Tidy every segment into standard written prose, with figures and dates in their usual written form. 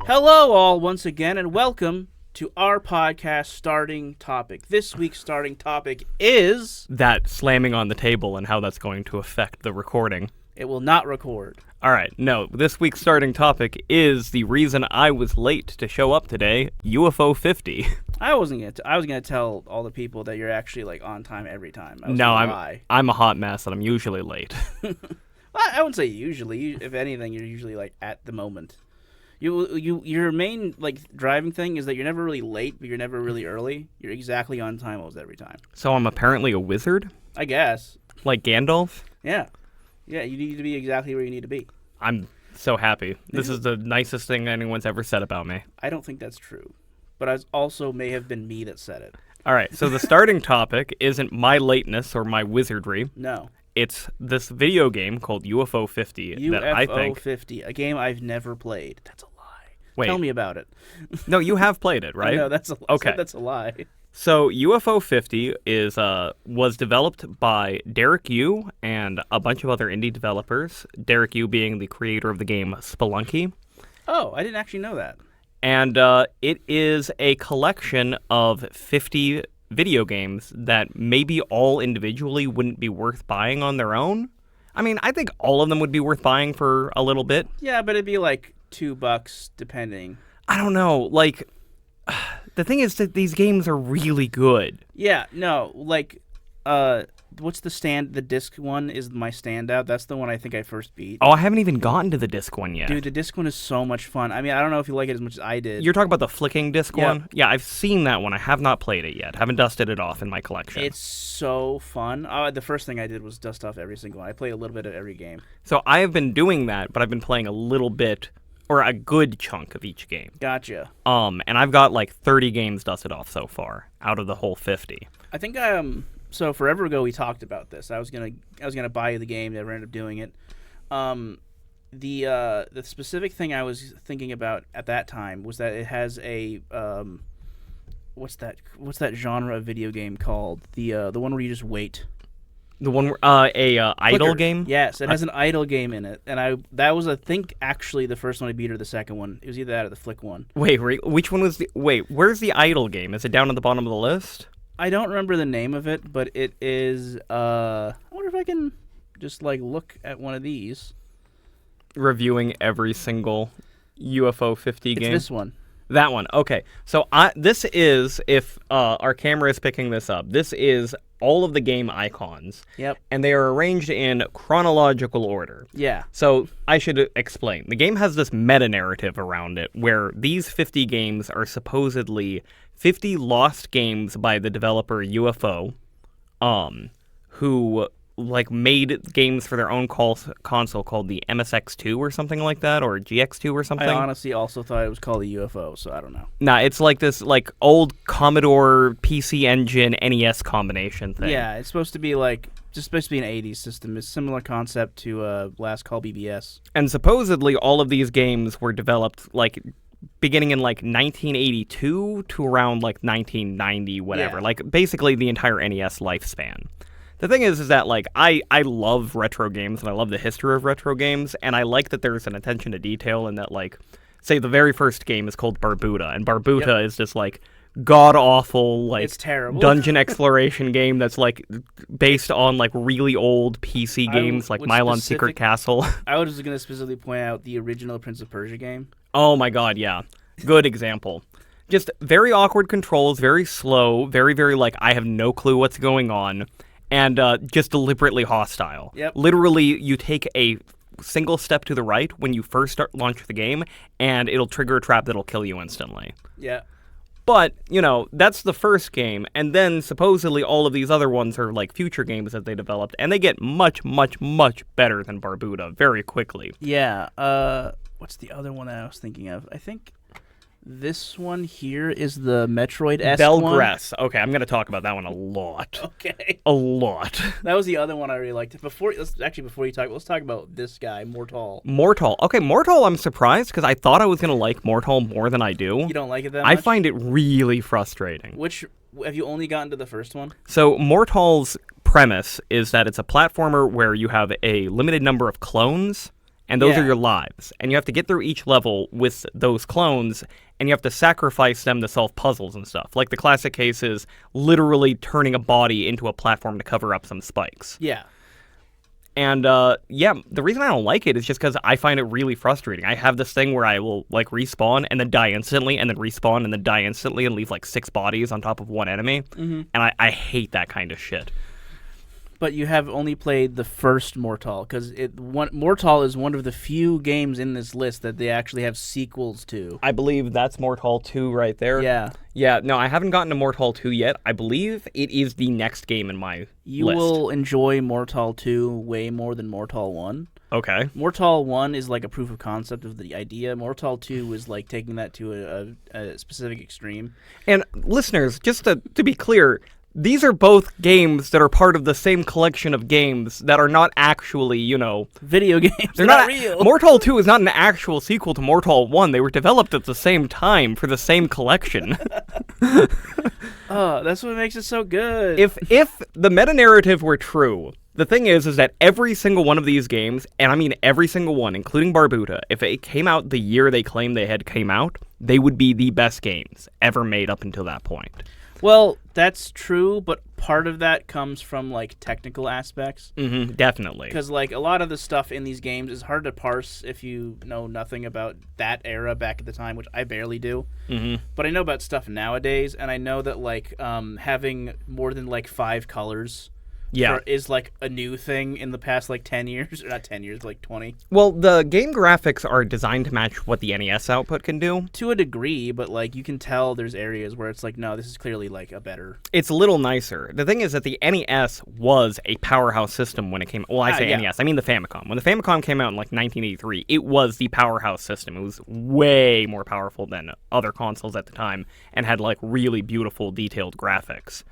Hello all once again, and welcome to our podcast starting topic. This week's starting topic is... that slamming on the table and how that's going to affect the recording. It will not record. All right, no, this week's starting topic is the reason I was late to show up today, UFO50. I was gonna tell all the people that you're actually like on time every time. I'm a hot mess and I'm usually late. I wouldn't say usually. If anything, you're usually like at the moment. Your main like driving thing is that you're never really late, but you're never really early. You're exactly on time almost every time. So I'm apparently a wizard? I guess. Like Gandalf? Yeah. Yeah, you need to be exactly where you need to be. I'm so happy. This is the nicest thing anyone's ever said about me. I don't think that's true. But I also may have been me that said it. All right, so the starting topic isn't my lateness or my wizardry. No. It's this video game called UFO50 that I think... UFO50, a game I've never played. That's a lie. Wait. Tell me about it. No, you have played it, right? No, that's a lie. Okay. That's a lie. So UFO50 was developed by Derek Yu and a bunch of other indie developers, Derek Yu being the creator of the game Spelunky. Oh, I didn't actually know that. And it is a collection of 50 video games that maybe all individually wouldn't be worth buying on their own. I mean, I think all of them would be worth buying for a little bit. Yeah, but it'd be like $2 depending. I don't know, like... The thing is that these games are really good. Yeah, no, like, what's the disc one is my standout. That's the one I think I first beat. Oh, I haven't even gotten to the disc one yet. Dude, the disc one is so much fun. I mean, I don't know if you like it as much as I did. You're talking about the flicking disc one? Yeah, I've seen that one. I have not played it yet. Haven't dusted it off in my collection. It's so fun. The first thing I did was dust off every single one. I played a little bit of every game. So I have been doing that, but I've been playing a little bit... or a good chunk of each game. Gotcha. And I've got like 30 games dusted off so far out of the whole 50. I think so forever ago we talked about this. I was gonna buy the game, never ended up doing it. The specific thing I was thinking about at that time was that it has a what's that genre of video game called? The one where you just wait. The one where, idle game? Yes, it has an idle game in it, and that was I think actually the first one I beat or the second one. It was either that or the flick one. Wait, which one was where's the idle game? Is it down at the bottom of the list? I don't remember the name of it, but it is. I wonder if I can just like look at one of these. Reviewing every single UFO50 game. It's this one. That one. Okay. So this is, if our camera is picking this up, this is all of the game icons. Yep. And they are arranged in chronological order. Yeah. So I should explain. The game has this meta-narrative around it where these 50 games are supposedly 50 lost games by the developer UFO, who like made games for their own console called the MSX2 or something like that, or GX2 or something. I honestly also thought it was called the UFO, so I don't know. Nah, it's like this like old Commodore PC Engine NES combination thing. Yeah, it's supposed to be like just supposed to be an 80s system. It's a similar concept to Last Call BBS. And supposedly all of these games were developed like beginning in like 1982 to around like 1990, whatever. Yeah. Like basically the entire NES lifespan. The thing is that, like, I love retro games, and I love the history of retro games, and I like that there's an attention to detail in that, like, say the very first game is called Barbuda, and Barbuda is just, like, god-awful, like, it's terrible. dungeon exploration game that's, like, based on, like, really old PC games, like Milon Secret Castle. I was going to specifically point out the original Prince of Persia game. Oh, my god, yeah. Good example. Just very awkward controls, very slow, very, very, like, I have no clue what's going on. And just deliberately hostile. Yep. Literally, you take a single step to the right when you first launch the game, and it'll trigger a trap that'll kill you instantly. Yeah. But, you know, that's the first game, and then supposedly all of these other ones are like future games that they developed, and they get much, much, much better than Barbuda very quickly. Yeah. What's the other one that I was thinking of? I think this one here is the Metroid-esque one. Belgress. Okay, I'm going to talk about that one a lot. Okay. A lot. That was the other one I really liked. Before you talk, let's talk about this guy, Mortal. Mortal. Okay, Mortal, I'm surprised because I thought I was going to like Mortal more than I do. You don't like it that much? I find it really frustrating. Have you only gotten to the first one? So Mortal's premise is that it's a platformer where you have a limited number of clones, And those Yeah. are your lives. And you have to get through each level with those clones, and you have to sacrifice them to solve puzzles and stuff. Like the classic case is literally turning a body into a platform to cover up some spikes. Yeah. And, the reason I don't like it is just because I find it really frustrating. I have this thing where I will, like, respawn and then die instantly, and then respawn and then die instantly, and leave, like, 6 bodies on top of one enemy. Mm-hmm. And I hate that kind of shit. But you have only played the first Mortal, because Mortal is one of the few games in this list that they actually have sequels to. I believe that's Mortal 2 right there. Yeah. Yeah, no, I haven't gotten to Mortal 2 yet. I believe it is the next game in my You list. will enjoy Mortal 2 way more than Mortal 1. Okay. Mortal 1 is like a proof of concept of the idea. Mortal 2 is like taking that to a specific extreme. And listeners, just to be clear, these are both games that are part of the same collection of games that are not actually, Video games. they're not real. Mortal 2 is not an actual sequel to Mortal 1. They were developed at the same time for the same collection. Oh, that's what makes it so good. If the meta-narrative were true, the thing is that every single one of these games, and I mean every single one, including Barbuda, if it came out the year they claimed they had came out, they would be the best games ever made up until that point. Well, that's true, but part of that comes from, like, technical aspects. Mm-hmm, definitely. Because, like, a lot of the stuff in these games is hard to parse if you know nothing about that era back at the time, which I barely do. Mm-hmm. But I know about stuff nowadays, and I know that, like, having more than, like, 5 colors is, like, a new thing in the past, like, 10 years. Or not 10 years, like, 20. Well, the game graphics are designed to match what the NES output can do. To a degree, but, like, you can tell there's areas where it's like, no, this is clearly, like, a better... It's a little nicer. The thing is that the NES was a powerhouse system when it came... Well, I say NES, I mean the Famicom. When the Famicom came out in, like, 1983, it was the powerhouse system. It was way more powerful than other consoles at the time and had, like, really beautiful, detailed graphics.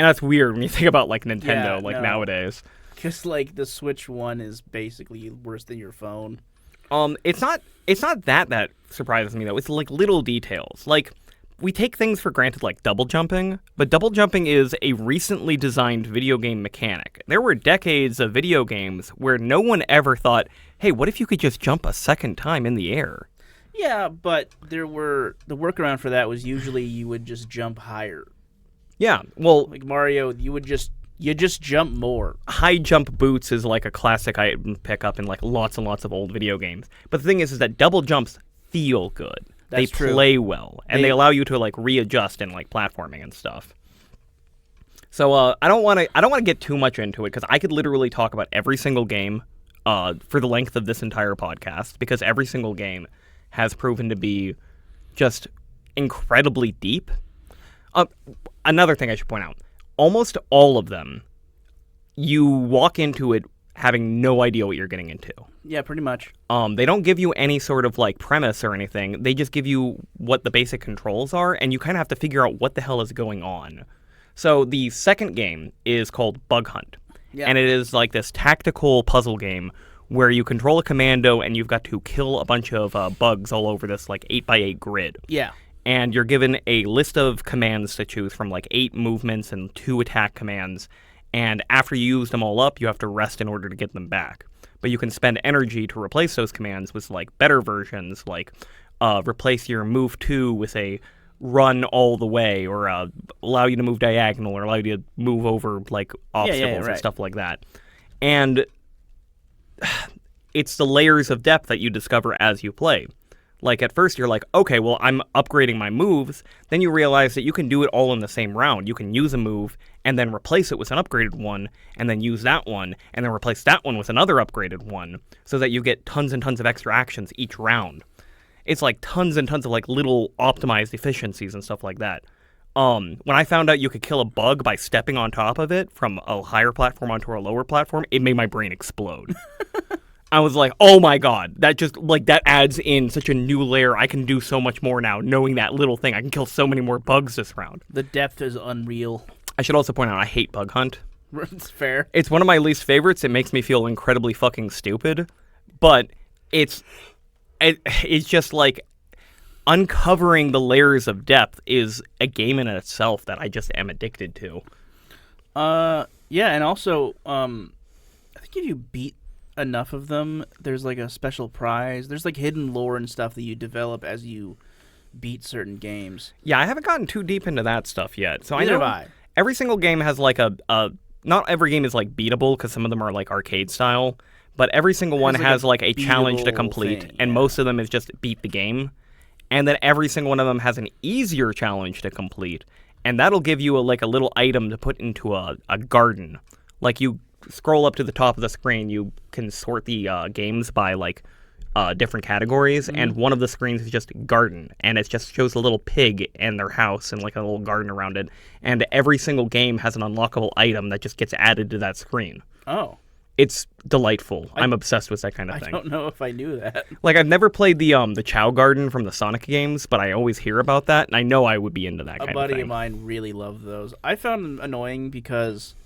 And that's weird when you think about, like, Nintendo, nowadays. Because, like, the Switch 1 is basically worse than your phone. It's not that surprises me, though. It's, like, little details. Like, we take things for granted, like double jumping, but double jumping is a recently designed video game mechanic. There were decades of video games where no one ever thought, hey, what if you could just jump a second time in the air? Yeah, but the workaround for that was usually you would just jump higher. Yeah, well... Like Mario, you just jump more. High jump boots is like a classic I pick up in like lots and lots of old video games. But the thing is that double jumps feel good. That's true. They play well, and they allow you to like readjust in like platforming and stuff. So I don't want to get too much into it because I could literally talk about every single game for the length of this entire podcast because every single game has proven to be just incredibly deep. Another thing I should point out, almost all of them, you walk into it having no idea what you're getting into. Yeah, pretty much. They don't give you any sort of like premise or anything. They just give you what the basic controls are, and you kind of have to figure out what the hell is going on. So the second game is called Bug Hunt, and it is like this tactical puzzle game where you control a commando and you've got to kill a bunch of bugs all over this like 8x8 grid. Yeah. And you're given a list of commands to choose from, like 8 movements and 2 attack commands. And after you use them all up, you have to rest in order to get them back. But you can spend energy to replace those commands with, like, better versions, like replace your move 2 with a run all the way, or allow you to move diagonal, or allow you to move over, like, obstacles and stuff like that. And it's the layers of depth that you discover as you play. Like, at first, you're like, okay, well, I'm upgrading my moves. Then you realize that you can do it all in the same round. You can use a move and then replace it with an upgraded one, and then use that one, and then replace that one with another upgraded one, so that you get tons and tons of extra actions each round. It's like tons and tons of, like, little optimized efficiencies and stuff like that. When I found out you could kill a bug by stepping on top of it from a higher platform onto a lower platform, it made my brain explode. I was like, oh my god, that just, like, that adds in such a new layer. I can do so much more now, knowing that little thing. I can kill so many more bugs this round. The depth is unreal. I should also point out, I hate Bug Hunt. It's fair. It's one of my least favorites. It makes me feel incredibly fucking stupid. But it's just, like, uncovering the layers of depth is a game in itself that I just am addicted to. Yeah, and also, I think if you beat... enough of them, there's like a special prize. There's like hidden lore and stuff that you develop as you beat certain games. Yeah, I haven't gotten too deep into that stuff yet. So Neither I know have I. every single game has like a not every game is like beatable because some of them are like arcade style, but every single one has like a challenge to complete, thing, and yeah. most of them is just beat the game. And then every single one of them has an easier challenge to complete, and that'll give you a little item to put into a garden. Like you scroll up to the top of the screen, you can sort the games by like different categories, and one of the screens is just garden, and it just shows a little pig and their house and like a little garden around it. And every single game has an unlockable item that just gets added to that screen. Oh. It's delightful. I'm obsessed with that kind of thing. I don't know if I knew that. Like, I've never played the Chow Garden from the Sonic games, but I always hear about that, and I know I would be into that kind of thing. A buddy of mine really loved those. I found them annoying because,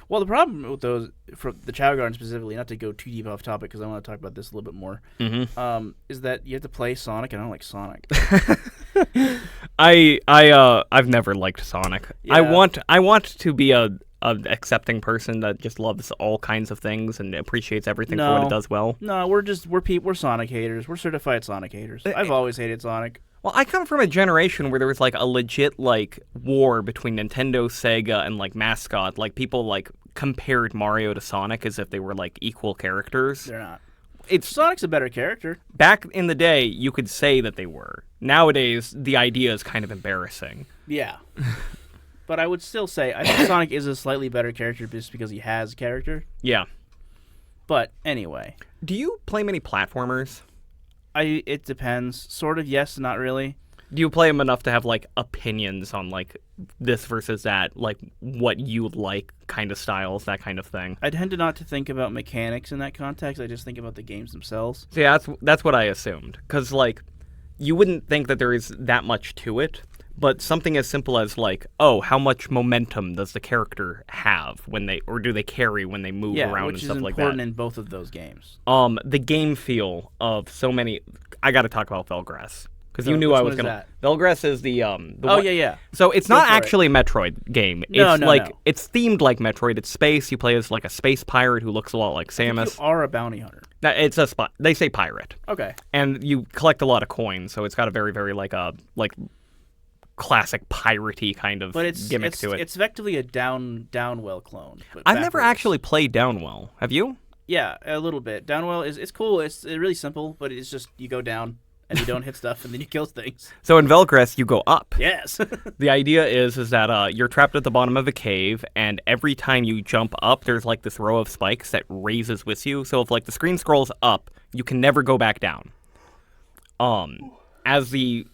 well, the problem with those, for the Chow Garden specifically, not to go too deep off topic because I want to talk about this a little bit more, is that you have to play Sonic, and I don't like Sonic. I've never liked Sonic. Yeah. I want to be a accepting person that just loves all kinds of things and appreciates everything for what it does well. No, we're Sonic haters. We're certified Sonic haters. I've always hated Sonic. Well, I come from a generation where there was like a legit like war between Nintendo, Sega, and like mascot. Like people like compared Mario to Sonic as if they were like equal characters. They're not. It's Sonic's a better character. back in the day, you could say that they were. Nowadays, the idea is kind of embarrassing. Yeah. But I would still say I think Sonic is a slightly better character just because he has character. Yeah. But anyway, Do you play many platformers? it depends. Sort of yes, not really. Do you play them enough to have like opinions on like this versus that, like what you like, kind of styles, that kind of thing? I tend to not to think about mechanics in that context. I just think about the games themselves. So yeah, that's what I assumed, because like you wouldn't think that there is that much to it. But something as simple as like, oh, how much momentum does the character have when or do they carry when they move around and stuff like that? Which is important in both of those games. The game feel of so many. I got to talk about Velgress because you knew which I one was is gonna. that? Velgress is the Oh one. yeah. So it's Go not for it. actually a Metroid game. No, It's no. it's themed like Metroid. It's space. You play as like a space pirate who looks a lot like Samus. You are a bounty hunter. It's a spot. They say pirate. Okay. And you collect a lot of coins, so it's got a very very like classic piratey kind of gimmick to it. It's effectively a Downwell clone. But I've never backwards. actually played Downwell. Have you? Yeah, a little bit. Downwell it's cool. It's really simple, but it's just you go down and you don't hit stuff and then you kill things. So in Velgress, you go up. Yes. The idea is that you're trapped at the bottom of a cave, and every time you jump up, there's like this row of spikes that raises with you. So if like the screen scrolls up, you can never go back down. As the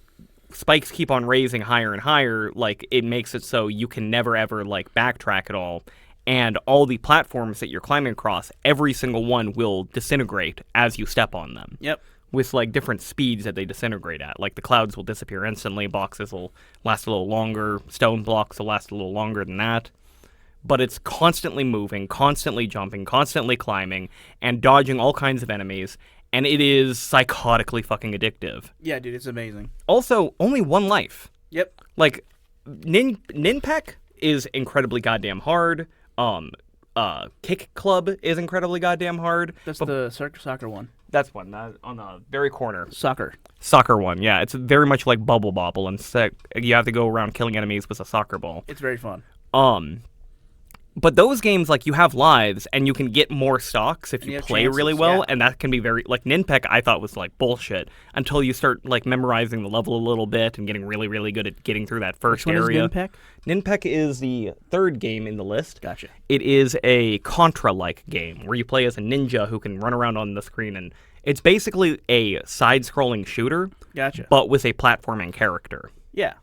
spikes keep on raising higher and higher, like it makes it so you can never ever like backtrack at all. And all the platforms that you're climbing across, every single one will disintegrate as you step on them. Yep. With like different speeds that they disintegrate at. Like the clouds will disappear instantly, boxes will last a little longer, stone blocks will last a little longer than that. But it's constantly moving, constantly jumping, constantly climbing, and dodging all kinds of enemies, and it is psychotically fucking addictive. Yeah, dude, it's amazing. Also, only one life. Yep. Like, Ninpek is incredibly goddamn hard. Kick Club is incredibly goddamn hard. That's the soccer one. That's one on the very corner. Soccer one, yeah. It's very much like Bubble Bobble, and you have to go around killing enemies with a soccer ball. It's very fun. But those games, like, you have lives, and you can get more stocks if you play really well, yeah. and that can be very... Like, Ninpek, I thought was, like, bullshit, until you start, like, memorizing the level a little bit and getting really, really good at getting through that first Which one area. is Ninpek? Ninpek is the third game in the list. Gotcha. It is a Contra-like game, where you play as a ninja who can run around on the screen, and it's basically a side-scrolling shooter, Gotcha. but with a platforming character. Yeah.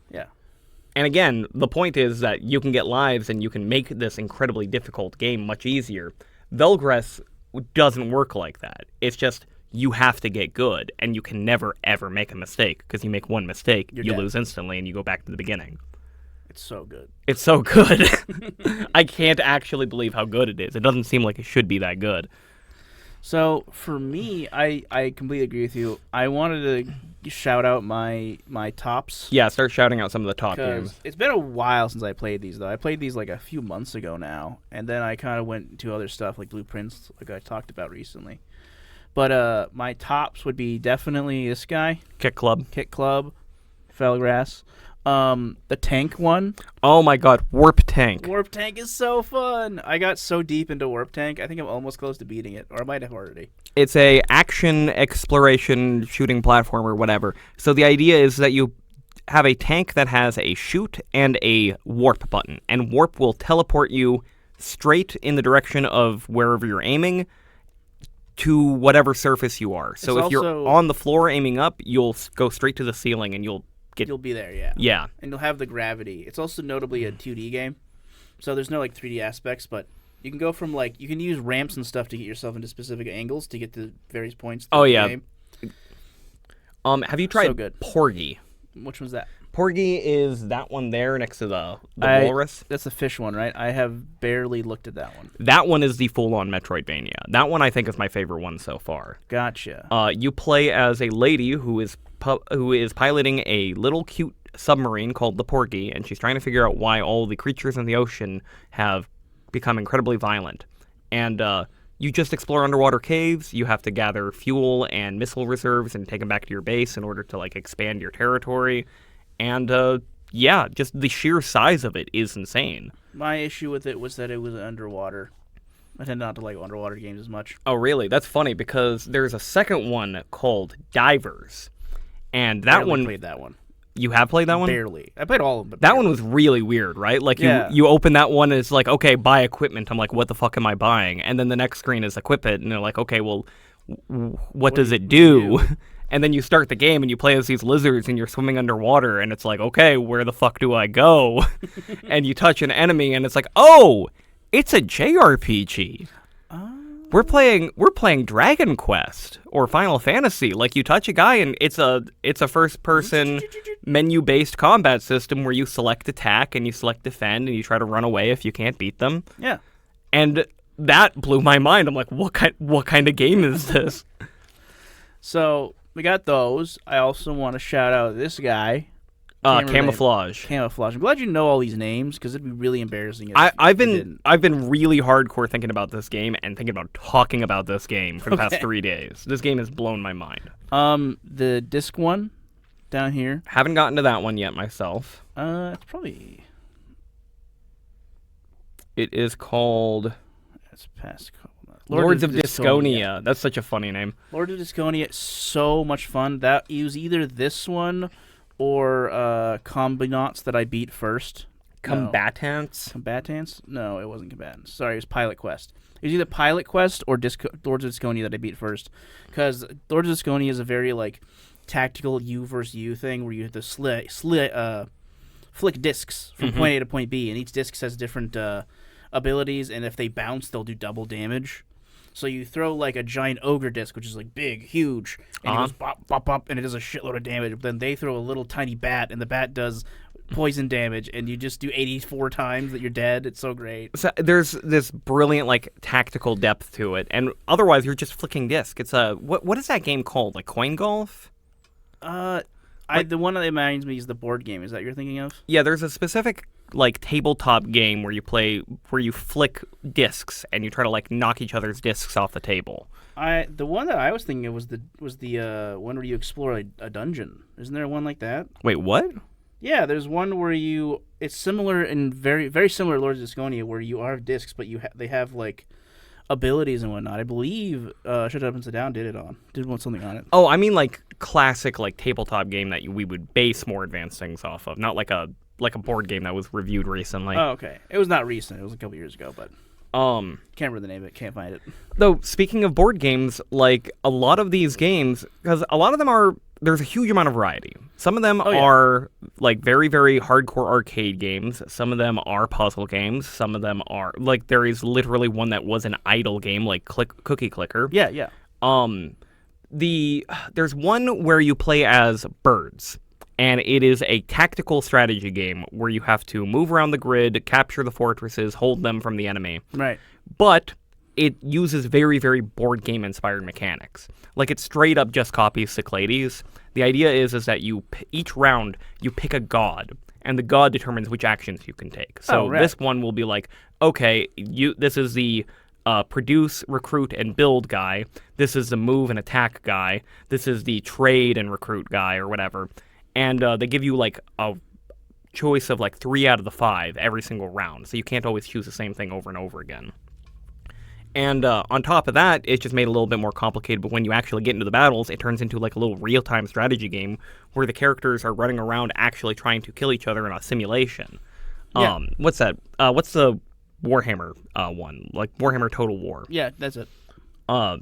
And again, the point is that you can get lives and you can make this incredibly difficult game much easier. Velgress doesn't work like that. It's just you have to get good, and you can never, ever make a mistake, because you make one mistake, you dead. lose instantly, and you go back to the beginning. It's so good. It's so good. I can't actually believe how good it is. It doesn't seem like it should be that good. So for me, I completely agree with you. I wanted to shout out my tops. Yeah, start shouting out some of the top 'Cause games. it's been a while since I played these, though. I played these like a few months ago now, and then I kind of went to other stuff like Blueprints, like I talked about recently. But my tops would be definitely this guy, Kick Club. Kit Club, Fellgrass. The tank one. Oh my god, Warp Tank. Warp Tank is so fun. I got so deep into Warp Tank. I think I'm almost close to beating it, or I might have already. It's a action exploration shooting platform or whatever. So the idea is that you have a tank that has a shoot and a warp button, and warp will teleport you straight in the direction of wherever you're aiming to whatever surface you are. So It's if you're also- on the floor aiming up, you'll go straight to the ceiling and you'll You'll be there, yeah. yeah. And you'll have the gravity. It's also notably a 2D game, so there's no like 3D aspects, but you can go from like you can use ramps and stuff to get yourself into specific angles to get to various points. through Oh, the yeah. game. Have you tried So good. Porgy? Which one's that? Porgy is that one there next to the I- walrus. That's the fish one, right? I have barely looked at that one. That one is the full-on Metroidvania. That one I think is my favorite one so far. Gotcha. You play as a lady who is piloting a little cute submarine called the Porgy, and she's trying to figure out why all the creatures in the ocean have become incredibly violent. And you just explore underwater caves. You have to gather fuel and missile reserves and take them back to your base in order to like expand your territory. And yeah, just the sheer size of it is insane. My issue with it was that it was underwater. I tend not to like underwater games as much. Oh, really? That's funny because there's a second one called Divers. And that Barely one, played that one. you have played that one? Barely. I played all of them. But That barely. one was really weird, right? Like Yeah. you open that one and it's like, okay, buy equipment. I'm like, what the fuck am I buying? And then the next screen is equip it, and they're like, okay, well, what does it do? And then you start the game and you play as these lizards and you're swimming underwater and it's like, okay, where the fuck do I go? And you touch an enemy and it's like, oh, it's a JRPG. We're playing Dragon Quest or Final Fantasy. Like you touch a guy and it's a first person menu based combat system where you select attack and you select defend and you try to run away if you can't beat them. Yeah. And that blew my mind. I'm like, what kind of game is this? So we got those. I also want to shout out this guy. Can't remember the name. Camouflage. Camouflage. I'm glad you know all these names because it'd be really embarrassing. If I've you been didn't. I've been really hardcore thinking about this game and thinking about talking about this game for the past 3 days. This game has blown my mind. The disc one down here. Haven't gotten to that one yet myself. It's probably It is called it's past. Lords of Disconia. That's such a funny name. Lords of Disconia, so much fun. That it was either this one or Combinauts that I beat first. Combatants? Combatants? No, it wasn't Combatants. Sorry, it was Pilot Quest. It was either Pilot Quest or Lords of Disconia that I beat first. Because Lords of Disconia is a very like tactical you versus you thing where you have to flick discs from point A to point B, and each disc has different abilities, and if they bounce, they'll do double damage. So you throw like a giant ogre disc, which is like big, huge, and it goes bop, bop, bop, and it does a shitload of damage. But then they throw a little tiny bat, and the bat does poison damage, and you just do 84 times that you're dead. It's so great. So there's this brilliant like tactical depth to it, and otherwise you're just flicking disc. It's a what is that game called? Like Coin Golf? The one that reminds me is the board game. Is that you're thinking of? Yeah, there's a specific like tabletop game where you flick discs and you try to like knock each other's discs off the table. The one that I was thinking of was the one where you explore a dungeon. Isn't there one like that? Wait, what? Yeah, there's one where it's similar and very very similar to Lords of Disconia, where you are discs, but they have like abilities and whatnot. I believe Shut Up and Sit Down did want something on it. Oh, I mean like classic like tabletop game that we would base more advanced things off of, not like a board game that was reviewed recently. Oh, okay. It was not recent. It was a couple years ago, but can't remember the name of it. Can't find it. Though speaking of board games, like a lot of these games, because a lot of them there's a huge amount of variety. Some of them are like very, very hardcore arcade games. Some of them are puzzle games. Some of them are like there is literally one that was an idle game, like Cookie Clicker. Yeah, yeah. There's one where you play as birds, and it is a tactical strategy game where you have to move around the grid, capture the fortresses, hold them from the enemy. Right. But it uses very, very board game inspired mechanics. Like, it straight up just copies Cyclades. The idea is that each round you pick a god, and the god determines which actions you can take. So this one will be like, okay, this is the produce, recruit, and build guy. This is the move and attack guy. This is the trade and recruit guy, or whatever. And they give you like a choice of like 3 out of the 5 every single round. So you can't always choose the same thing over and over again. And on top of that, it just made it a little bit more complicated, but when you actually get into the battles, it turns into like a little real-time strategy game where the characters are running around actually trying to kill each other in a simulation. Yeah. What's that? What's the Warhammer one? Like Warhammer Total War. Yeah, that's it. What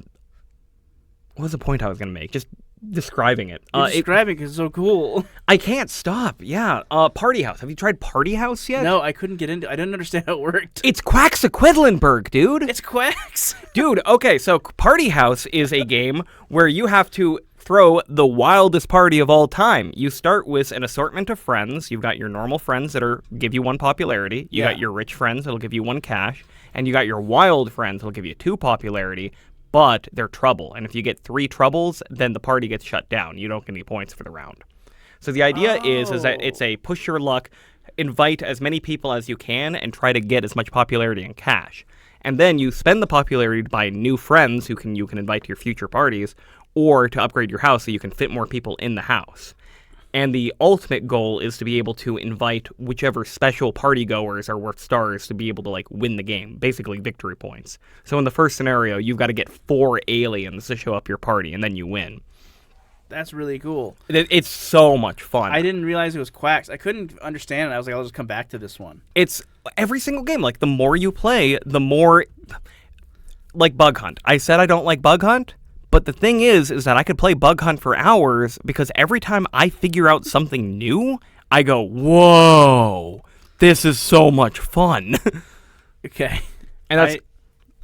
was the point I was going to make? Just describing it. Describing it because it's so cool. I can't stop. Yeah. Party House. Have you tried Party House yet? No, I couldn't get into. I didn't understand how it worked. It's Quacksequivalenburg, dude. It's Quacks. Dude, okay, so Party House is a game where you have to throw the wildest party of all time. You start with an assortment of friends. You've got your normal friends that give you 1 popularity. You got your rich friends that'll give you 1 cash. And you got your wild friends that'll give you 2 popularity. But they're trouble, and if you get 3 troubles, then the party gets shut down. You don't get any points for the round. So the idea is that it's a push your luck, invite as many people as you can, and try to get as much popularity and cash. And then you spend the popularity to buy new friends you can invite to your future parties, or to upgrade your house so you can fit more people in the house. And the ultimate goal is to be able to invite whichever special party goers are worth stars to be able to like win the game, basically victory points. So in the first scenario, you've got to get 4 aliens to show up your party, and then you win. That's really cool. It's so much fun. I didn't realize it was Quacks. I couldn't understand it. I was like, I'll just come back to this one. It's every single game. Like, the more you play, the more... Like Bug Hunt. I said I don't like Bug Hunt. But the thing is that I could play Bug Hunt for hours because every time I figure out something new, I go, whoa, this is so much fun. Okay. And that's...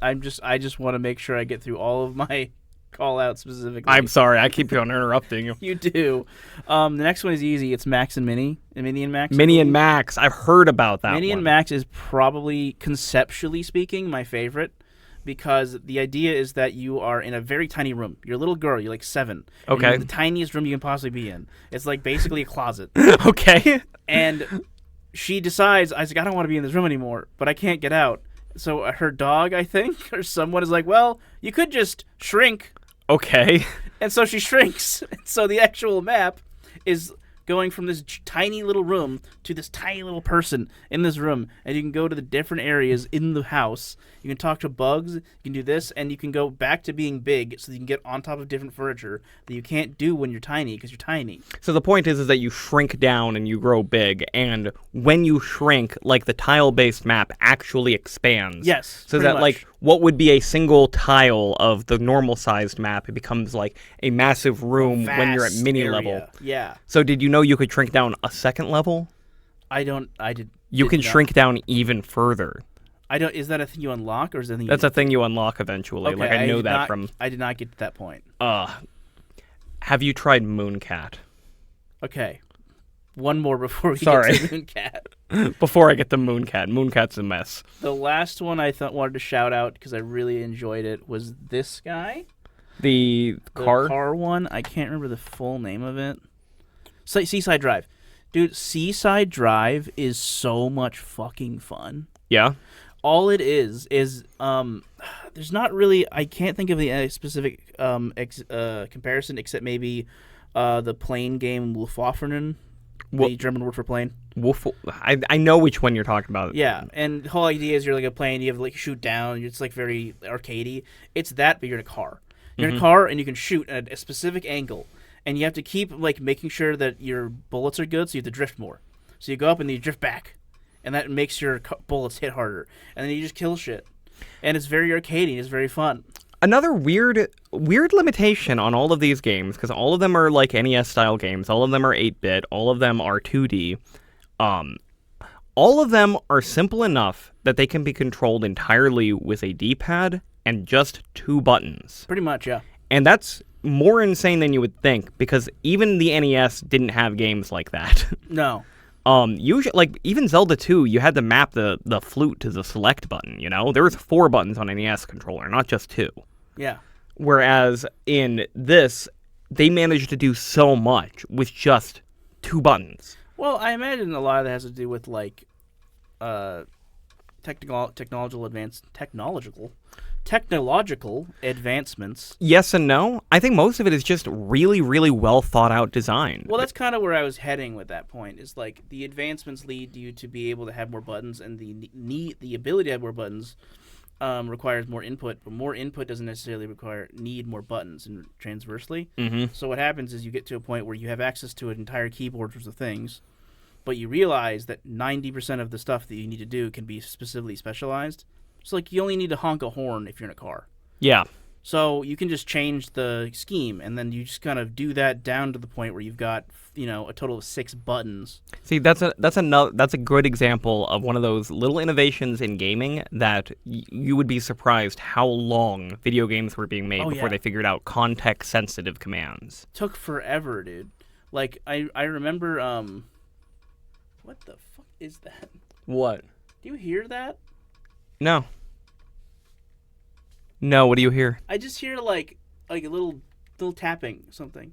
I just want to make sure I get through all of my call-outs specifically. I'm sorry, I keep on interrupting you. You do. The next one is easy. It's Max and Mini. Mini and Max. Mini and Max. I've heard about that Mini one. and Max is probably, conceptually speaking, my favorite. Because the idea is that you are in a very tiny room. You're a little girl. You're like 7. Okay. You're in the tiniest room you can possibly be in. It's like basically a closet. Okay. And she decides, I was like, I don't want to be in this room anymore, but I can't get out. So her dog, I think, or someone is like, well, you could just shrink. Okay. And so she shrinks. So the actual map is going from this tiny little room to this tiny little person in this room, and you can go to the different areas in the house. You can talk to bugs, you can do this, and you can go back to being big so that you can get on top of different furniture that you can't do when you're tiny because you're tiny. So the point is that you shrink down and you grow big, and when you shrink, like, the tile-based map actually expands. Yes, So pretty that, much. like, what would be a single tile of the normal-sized map, it becomes, like, a massive room when you're at Vast mini area. level. Yeah. So did you know you could shrink down a second level? You You can shrink down even further. Is that a thing you unlock, or is that a thing That's a thing you unlock eventually. Okay, like, I know that from... I did not get to that point. Have you tried Mooncat? Okay. One more before we Sorry. get to Mooncat. Before I get to Mooncat. Mooncat's a mess. The last one I wanted to shout out because I really enjoyed it was this guy. The car? The car one. I can't remember the full name of it. Seaside Drive. Dude, Seaside Drive is so much fucking fun. Yeah? All it is there's not really, I can't think of the specific comparison except maybe the plane game UFO50, the German word for plane. I know which one you're talking about. Yeah, and the whole idea is you're like a plane, you have like shoot down, it's like very arcadey. It's that, but you're in a car. You're in a car and you can shoot at a specific angle. And you have to keep like making sure that your bullets are good, so you have to drift more. So you go up and then you drift back. And that makes your bullets hit harder. And then you just kill shit. And it's very arcadey, it's very fun. Another weird limitation on all of these games, because all of them are like NES-style games, all of them are 8-bit, all of them are 2D, all of them are simple enough that they can be controlled entirely with a D-pad and just 2 buttons. Pretty much, yeah. And that's more insane than you would think, because even the NES didn't have games like that. No. Usually, like even Zelda 2, you had to map the flute to the select button. You know, there was 4 buttons on an NES controller, not just 2. Yeah. Whereas in this, they managed to do so much with just 2 buttons. Well, I imagine a lot of that has to do with like technological advancements. Yes and no. I think most of it is just really, really well thought out design. Well, that's kind of where I was heading with that point. Is like the advancements lead you to be able to have more buttons, and the ability to have more buttons requires more input. But more input doesn't necessarily need more buttons and transversely. Mm-hmm. So what happens is you get to a point where you have access to an entire keyboard worth of things, but you realize that 90% of the stuff that you need to do can be specifically specialized. So, like, you only need to honk a horn if you're in a car. Yeah. So you can just change the scheme, and then you just kind of do that down to the point where you've got, a total of 6 buttons. See, that's a good example of one of those little innovations in gaming that you would be surprised how long video games were being made before they figured out context-sensitive commands. Took forever, dude. Like, I remember, what the fuck is that? What? Do you hear that? No. No, what do you hear? I just hear like a little tapping, something.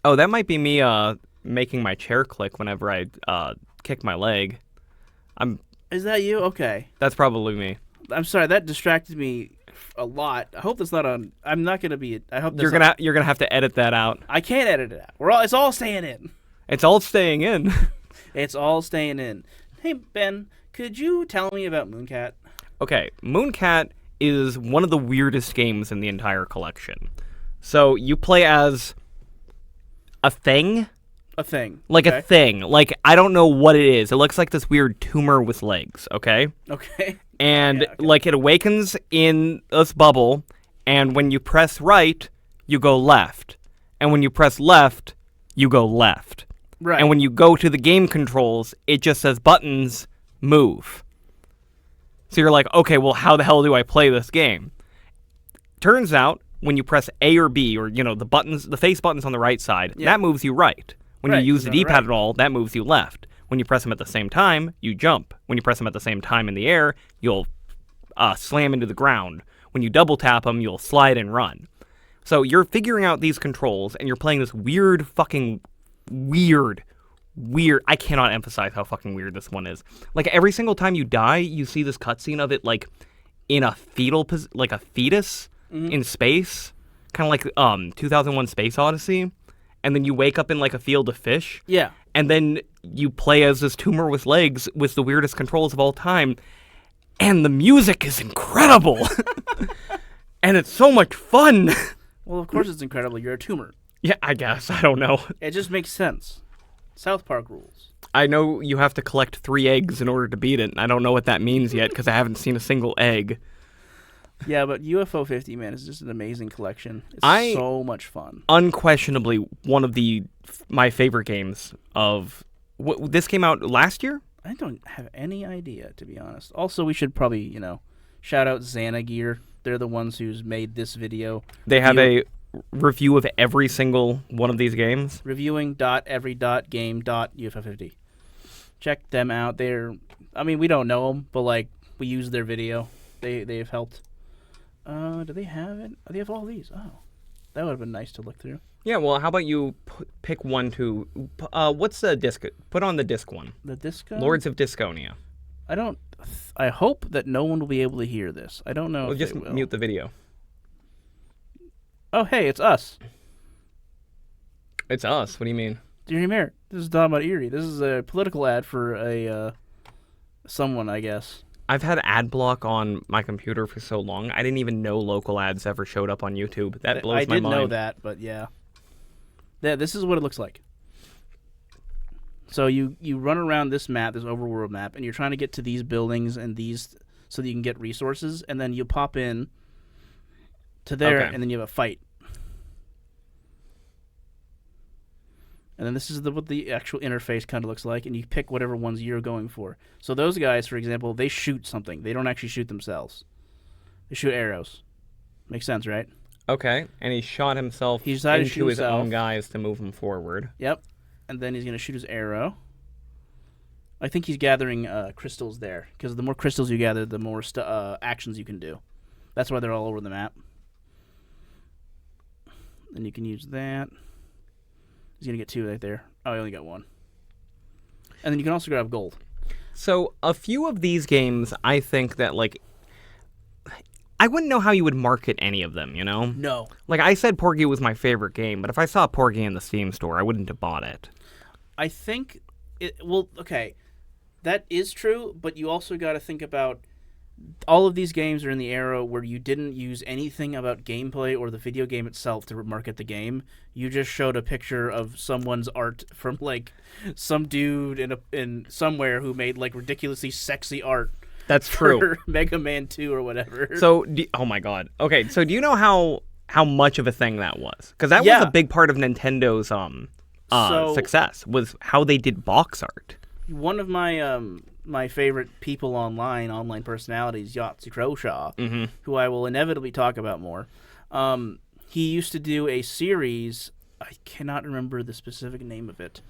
Oh, that might be me making my chair click whenever I kick my leg. Is that you? Okay. That's probably me. I'm sorry, that distracted me a lot. I hope that's not on. I'm not gonna be. I hope that's you're gonna have to edit that out. I can't edit it out. It's all staying in. It's all staying in. It's all staying in. Hey Ben, could you tell me about Mooncat? Okay, Mooncat is one of the weirdest games in the entire collection. So you play as a thing? A thing. Like a thing. Like, I don't know what it is. It looks like this weird tumor with legs, okay? Okay. And, Yeah, okay. like, it awakens in this bubble, and when you press right, you go left. And when you press left, you go left. Right. And when you go to the game controls, it just says buttons, move. So you're like, okay, well, how the hell do I play this game? Turns out, when you press A or B, or, the face buttons on the right side, that moves you right. When you use the D-pad at all, that moves you left. When you press them at the same time, you jump. When you press them at the same time in the air, you'll slam into the ground. When you double tap them, you'll slide and run. So you're figuring out these controls, and you're playing this weird, I cannot emphasize how fucking weird this one is. Like, every single time you die, you see this cutscene of it, like, in a like a fetus in space. Kind of like 2001 Space Odyssey. And then you wake up in, like, a field of fish. Yeah. And then you play as this tumor with legs with the weirdest controls of all time. And the music is incredible. And it's so much fun. Well, of course it's incredible. You're a tumor. Yeah, I guess. I don't know. It just makes sense. South Park rules. I know you have to collect 3 eggs in order to beat it. And I don't know what that means yet because I haven't seen a single egg. Yeah, but UFO50, man, is just an amazing collection. It's so much fun. Unquestionably one of my favorite games of... this came out last year? I don't have any idea, to be honest. Also, we should probably, shout out XanaGears. They're the ones who's made this video. They have a review of every single one of these games. Reviewing.every.game.UFO50. Check them out. We don't know them, but, we use their video. They've helped. Do they have it? They have all these. Oh, that would have been nice to look through. Yeah, well, how about you pick one to... what's the disc? Put on the disc one. The disc? Lords of Disconia. I hope that no one will be able to hear this. I don't know Well, if just they will. mute the video. Oh, hey, it's us. It's us. What do you mean? Dear Mayor, this is Don about Erie. This is a political ad for a someone, I guess. I've had ad block on my computer for so long, I didn't even know local ads ever showed up on YouTube. That blows my mind. I did know that, but yeah. Yeah, this is what it looks like. So you run around this map, this overworld map, and you're trying to get to these buildings and these so that you can get resources, and then you pop in to there, Okay. and then you have a fight. And then this is what the actual interface kind of looks like, and you pick whatever ones you're going for. So those guys, for example, they shoot something. They don't actually shoot themselves. They shoot arrows. Makes sense, right? Okay, and he shot himself He decided to shoot into his himself. own guys to move him forward. Yep. And then he's going to shoot his arrow. I think he's gathering crystals there, because the more crystals you gather, the more actions you can do. That's why they're all over the map. Then you can use that. He's going to get 2 right there. Oh, he only got 1. And then you can also grab gold. So a few of these games, I think that, like, I wouldn't know how you would market any of them, you know? No. Like, I said Porgy was my favorite game, but if I saw Porgy in the Steam store, I wouldn't have bought it. I think well, okay, that is true, but you also got to think about all of these games are in the era where you didn't use anything about gameplay or the video game itself to market the game. You just showed a picture of someone's art from, like, some dude in somewhere who made, like, ridiculously sexy art. That's true. For Mega Man 2 or whatever. So, oh my god. Okay, so do you know how much of a thing that was? Because that was a big part of Nintendo's success, was how they did box art. One of my favorite people online personalities, Yahtzee Croshaw, who I will inevitably talk about more. He used to do a series. I cannot remember the specific name of it.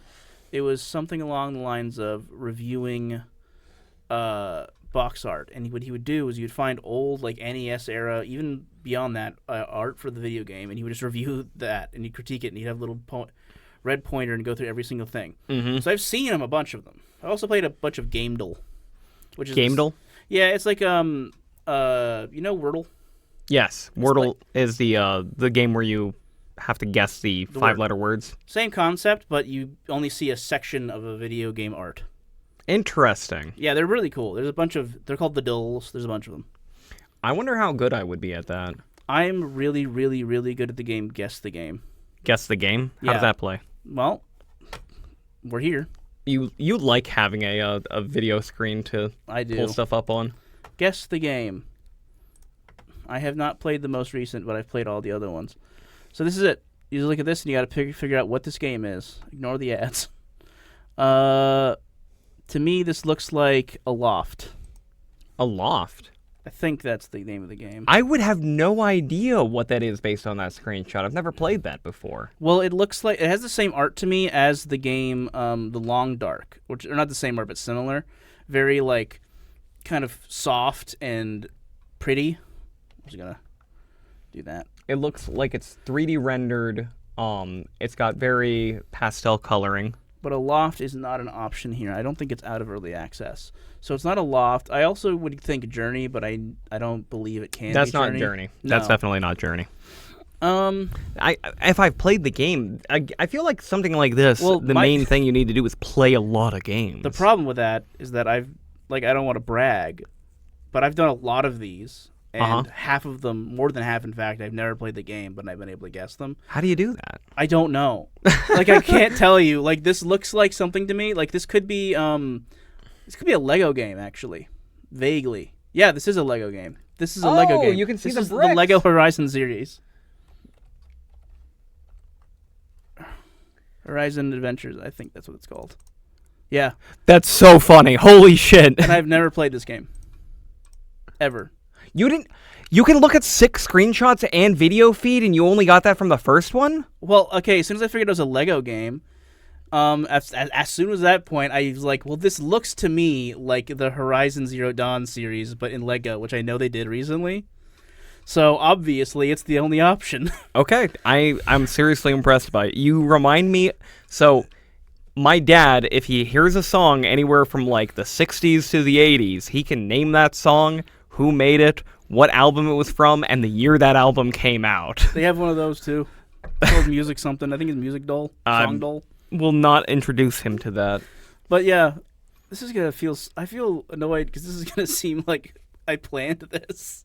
It was something along the lines of reviewing box art, and what he would do is you'd find old, like, NES era, even beyond that, art for the video game, and he would just review that, and he'd critique it, and he'd have a little red pointer and go through every single thing. So I've seen him a bunch of them. I also played a bunch of Gamedle, which is Gamedle? Yeah, it's like you know Wordle. Yes, Wordle is the game where you have to guess the 5-letter words. Same concept, but you only see a section of a video game art. Interesting. Yeah, they're really cool. There's a bunch of... They're called the Dulls. There's a bunch of them. I wonder how good I would be at that. I'm really, really, really good at the game Guess the Game. Guess the Game? How does that play? Well, we're here. You like having a video screen to pull stuff up on? Guess the Game. I have not played the most recent, but I've played all the other ones. So this is it. You look at this and you got to figure out what this game is. Ignore the ads. To me, this looks like a loft. A loft? I think that's the name of the game. I would have no idea what that is based on that screenshot. I've never played that before. Well, it looks like... It has the same art to me as the game The Long Dark. Which are not the same art, but similar. Very, like, kind of soft and pretty. I'm just going to do that. It looks like it's 3D rendered. It's got very pastel coloring. But a loft is not an option here. I don't think it's out of early access. So it's not a loft. I also would think Journey, but I don't believe it can That's be not Journey. No. That's definitely not Journey. If I've played the game, I feel like something like this, main thing you need to do is play a lot of games. The problem with that is that I don't want to brag, but I've done a lot of these. And half of them, more than half, in fact, I've never played the game, but I've been able to guess them. How do you do that? I don't know. Like, I can't tell you. Like, this looks like something to me. Like, this could be a Lego game, actually. Vaguely. Yeah, this is a Lego game. This is a Lego game. You can see this the is the Lego Horizon series. Horizon Adventures, I think that's what it's called. Yeah. That's so funny. Holy shit. And I've never played this game. Ever. You can look at 6 screenshots and video feed, and you only got that from the first one? Well, okay, as soon as I figured it was a Lego game, as soon as that point, I was like, well, this looks to me like the Horizon Zero Dawn series, but in Lego, which I know they did recently. So, obviously, it's the only option. Okay, I'm seriously impressed by it. You remind me... So, my dad, if he hears a song anywhere from, like, the 60s to the 80s, he can name that song, who made it, what album it was from, and the year that album came out. They have one of those, too. It's called Music something. I think it's Music Doll. Song Doll. Will not introduce him to that. But, yeah, this is going to feel... I feel annoyed because this is going to seem like I planned this.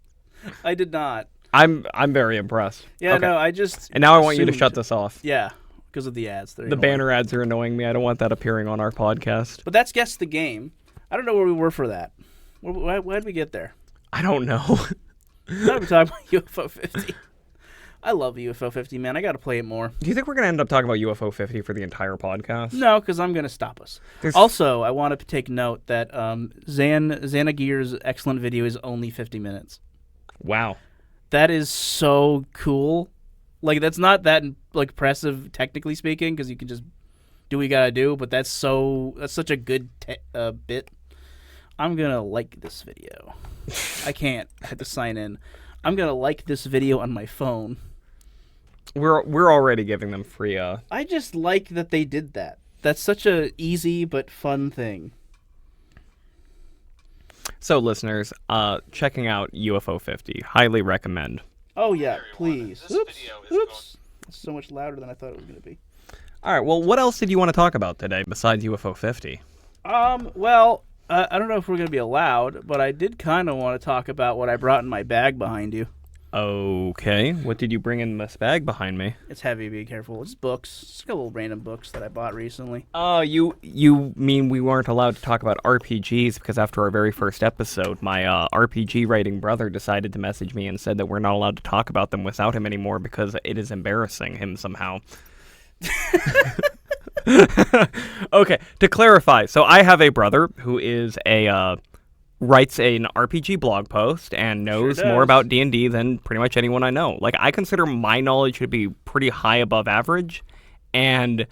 I did not. I'm very impressed. Yeah, okay. no, I just... And now I want you to shut this off. Yeah, because of the ads. The banner ads are annoying me. I don't want that appearing on our podcast. But that's Guess the Game. I don't know where we were for that. Why did we get there? I don't know. Now we're talking about UFO50. I love UFO50, man. I got to play it more. Do you think we're going to end up talking about UFO50 for the entire podcast? No, because I'm going to stop us. Also, I want to take note that XanaGears' excellent video is only 50 minutes. Wow. That is so cool. Like, that's not that, like, impressive, technically speaking, because you can just do we gotta do, but that's such a good bit. I'm gonna like this video. I can't. I had to sign in. I'm gonna like this video on my phone. We're already giving them free. I just like that they did that. That's such a easy but fun thing. So, listeners, checking out UFO50, highly recommend. Oh yeah, please. Oops. It's so much louder than I thought it was gonna be. All right. Well, what else did you want to talk about today besides UFO50? Well, I don't know if we're gonna be allowed, but I did kind of want to talk about what I brought in my bag behind you. Okay. What did you bring in this bag behind me? It's heavy. Be careful. It's books. Just a couple random books that I bought recently. Oh, you mean we weren't allowed to talk about RPGs because after our very first episode, my RPG writing brother decided to message me and said that we're not allowed to talk about them without him anymore because it is embarrassing him somehow. Okay, to clarify, so I have a brother who is writes an RPG blog post and knows more about D&D than pretty much anyone I know. Like, I consider my knowledge to be pretty high above average, and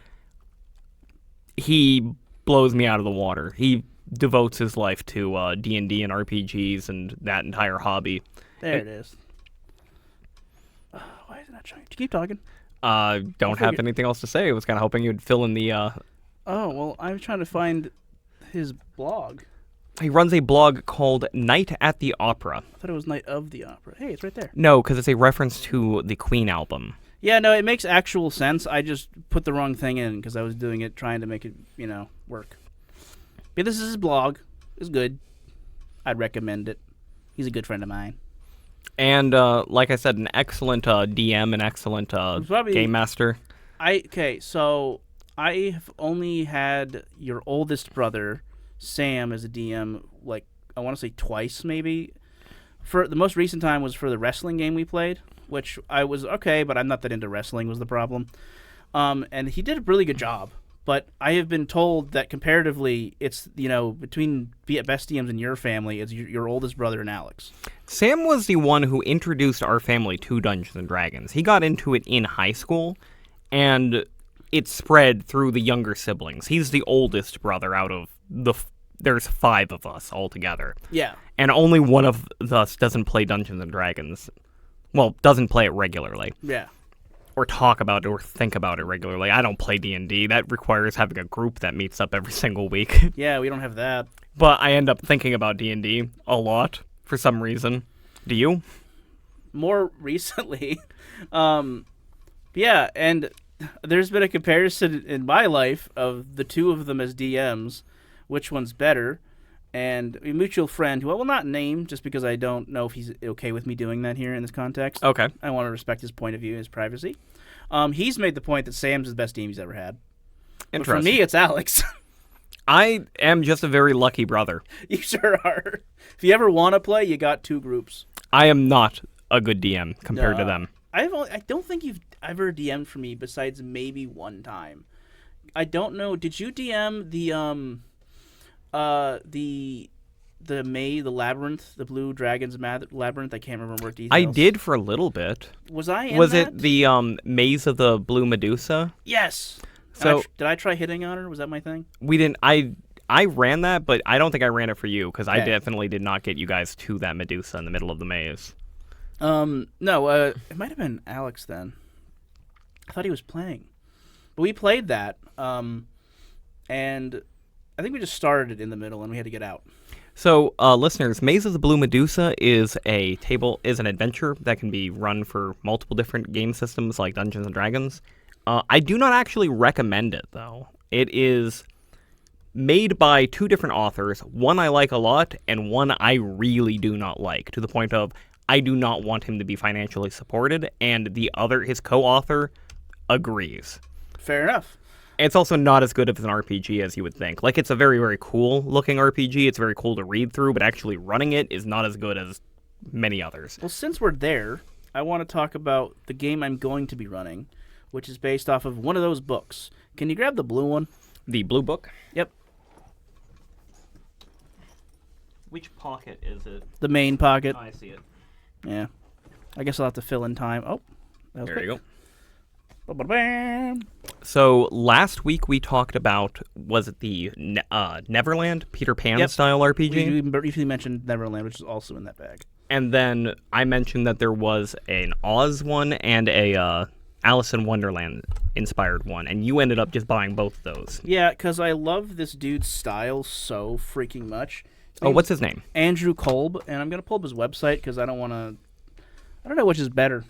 he blows me out of the water. He devotes his life to D&D and RPGs and that entire hobby. There it is. Why is it not showing? Keep talking. Don't have anything else to say. I was kind of hoping you'd fill in the... Oh, well, I'm trying to find his blog. He runs a blog called Night at the Opera. I thought it was Night of the Opera. Hey, it's right there. No, because it's a reference to the Queen album. Yeah, no, it makes actual sense. I just put the wrong thing in because I was doing it, trying to make it, work. But this is his blog. It's good. I'd recommend it. He's a good friend of mine. And, like I said, an excellent DM, an excellent game master. So I have only had your oldest brother, Sam, as a DM, like, I want to say twice, maybe. For the most recent time was for the wrestling game we played, which I was okay, but I'm not that into wrestling was the problem. And he did a really good job. But I have been told that comparatively, it's, between best DMs in your family, it's your oldest brother and Alex. Sam was the one who introduced our family to Dungeons & Dragons. He got into it in high school, and it spread through the younger siblings. He's the oldest brother out of there's 5 of us altogether. Yeah. And only one of us doesn't play Dungeons & Dragons. Well, doesn't play it regularly. Yeah. Or talk about it or think about it regularly. I don't play D&D. That requires having a group that meets up every single week. Yeah, we don't have that. But I end up thinking about D&D a lot for some reason. Do you? More recently. Yeah, and there's been a comparison in my life of the two of them as DMs, which one's better. And a mutual friend, who I will not name just because I don't know if he's okay with me doing that here in this context. Okay. I want to respect his point of view, his privacy. He's made the point that Sam's the best DM he's ever had. But for me, it's Alex. I am just a very lucky brother. You sure are. If you ever want to play, you got 2 groups. I am not a good DM compared to them. I don't think you've ever DM'd for me besides maybe one time. I don't know. Did you DM the labyrinth, the Blue Dragon's labyrinth? I can't remember more details. I did for a little bit. Was I in Was that? it the Maze of the Blue Medusa? Yes. So did I try hitting on her? Was that my thing? We didn't. I ran that, but I don't think I ran it for you because I Okay. definitely did not get you guys to that Medusa in the middle of the maze. No. It might have been Alex then. I thought he was playing, but we played that. And I think we just started it in the middle and we had to get out. So, listeners, Maze of the Blue Medusa is an adventure that can be run for multiple different game systems like Dungeons & Dragons. I do not actually recommend it, though. It is made by 2 different authors. One I like a lot, and one I really do not like, to the point of I do not want him to be financially supported, and his co-author, agrees. Fair enough. It's also not as good of an RPG as you would think. Like, it's a very, very cool-looking RPG. It's very cool to read through, but actually running it is not as good as many others. Well, since we're there, I want to talk about the game I'm going to be running, which is based off of one of those books. Can you grab the blue one? The blue book? Yep. Which pocket is it? The main pocket. Oh, I see it. Yeah. I guess I'll have to fill in time. Oh. That was There quick. you go. Ba-ba-bam. So last week we talked about, was it the Neverland Peter Pan Yep. style RPG? We briefly mentioned Neverland, which is also in that bag. And then I mentioned that there was an Oz one and a Alice in Wonderland inspired one, and you ended up just buying both of those. Yeah, because I love this dude's style so freaking much. Oh, what's his name? Andrew Kolb, and I'm gonna pull up his website because I don't want to. I don't know which is better.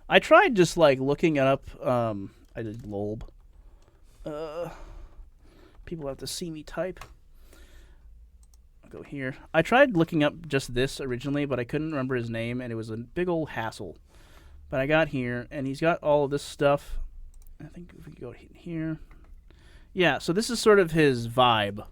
I tried just like looking it up. I did Lolb. People have to see me type. I'll go here. I tried looking up just this originally, but I couldn't remember his name, and it was a big old hassle. But I got here, and he's got all of this stuff. I think if we go here. Yeah, so this is sort of his vibe.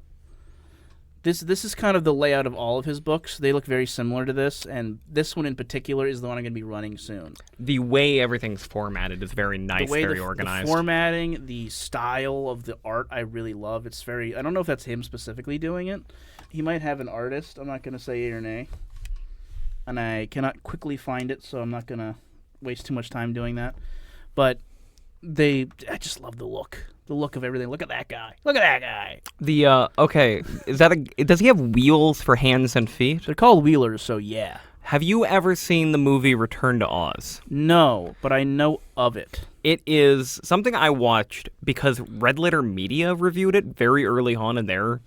This is kind of the layout of all of his books. They look very similar to this, and this one in particular is the one I'm going to be running soon. The way everything's formatted is very nice, very organized. The formatting, the style of the art, I really love. It's very. I don't know if that's him specifically doing it. He might have an artist. I'm not going to say yea or nay, and I cannot quickly find it, so I'm not going to waste too much time doing that. But I just love the look. The look of everything. Look at that guy. Look at that guy. Okay, does he have wheels for hands and feet? They're called wheelers, so yeah. Have you ever seen the movie Return to Oz? No, but I know of it. It is something I watched because Red Letter Media reviewed it very early on in their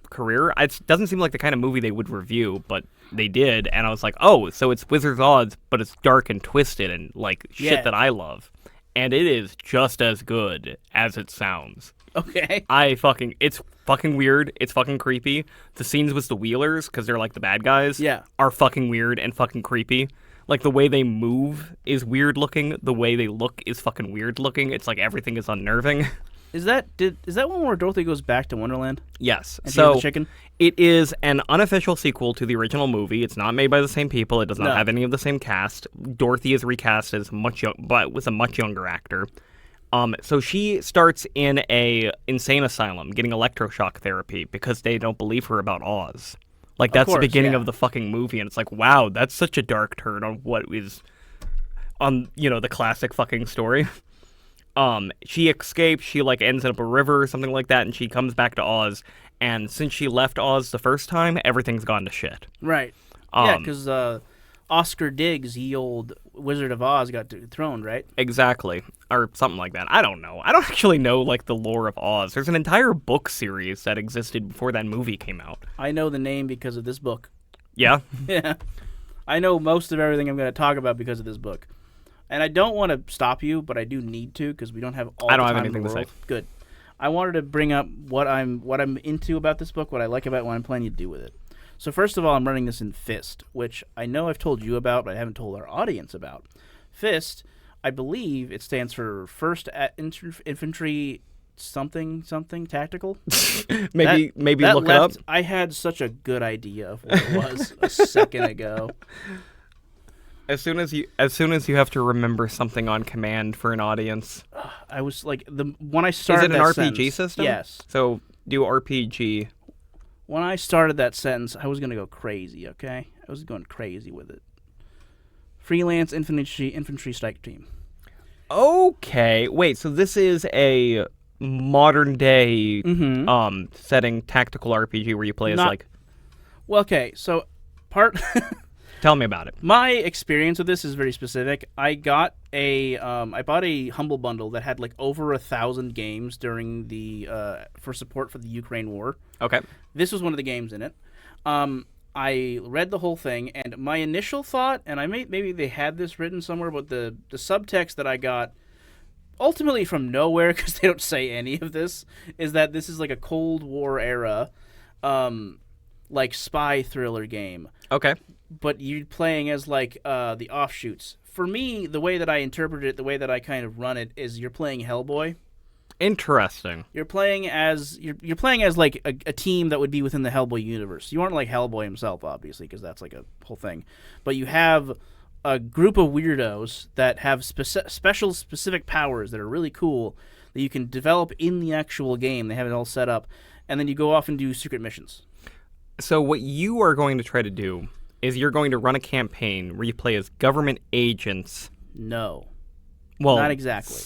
career. It doesn't seem like the kind of movie they would review, but they did, and I was like, oh, so it's Wizard's Oz, but it's dark and twisted and like shit that I love. And it is just as good as it sounds. Okay. It's fucking weird. It's fucking creepy. The scenes with the Wheelers, because they're like the bad guys, are fucking weird and fucking creepy. Like the way they move is weird looking. The way they look is fucking weird looking. It's like everything is unnerving. Is that one where Dorothy goes back to Wonderland? Yes. And she has the chicken? It is an unofficial sequel to the original movie. It's not made by the same people. It does not have any of the same cast. Dorothy is recast as but with a much younger actor. So she starts in a insane asylum getting electroshock therapy because they don't believe her about Oz. Like that's the beginning of the fucking movie, and it's like, wow, that's such a dark turn on what is on the classic fucking story. She escapes, she like ends up a river or something like that, and she comes back to Oz, and since she left Oz the first time, everything's gone to shit. Right. Yeah, because Oscar Diggs, the old Wizard of Oz, got dethroned, right? Exactly. Or something like that. I don't know. I don't actually know like the lore of Oz. There's an entire book series that existed before that movie came out. I know the name because of this book. Yeah? Yeah. I know most of everything I'm going to talk about because of this book. And I don't want to stop you, but I do need to because we don't have all the time in the world. I don't have anything to say. Good. I wanted to bring up what I'm into about this book, what I like about it, what I'm planning to do with it. So first of all, I'm running this in Fist, which I know I've told you about, but I haven't told our audience about. Fist, I believe it stands for First Infantry something tactical. maybe look it up. I had such a good idea of what it was a second ago. As soon as you have to remember something on command for an audience. I was like, when I started. Is it an RPG system? Yes. So do RPG. When I started that sentence, I was gonna go crazy. Okay, I was going crazy with it. Freelance infantry strike team. Okay, wait. So this is a modern day setting tactical RPG where you play as like. Well, okay, so part. Tell me about it. My experience with this is very specific. I bought a Humble Bundle that had like over 1,000 games during the for support for the Ukraine war. Okay. This was one of the games in it. I read the whole thing, and my initial thought, and maybe they had this written somewhere, but the subtext that I got, ultimately from nowhere, because they don't say any of this, is that this is like a Cold War era, like spy thriller game. Okay. But you're playing as like the offshoots. For me, the way that I interpret it, the way that I kind of run it, is you're playing Hellboy. Interesting. You're playing as like a team that would be within the Hellboy universe. You aren't like Hellboy himself, obviously, because that's like a whole thing. But you have a group of weirdos that have specific powers that are really cool that you can develop in the actual game. They have it all set up, and then you go off and do secret missions. So what you are going to try to do is you're going to run a campaign where you play as government agents. No. Well, not exactly.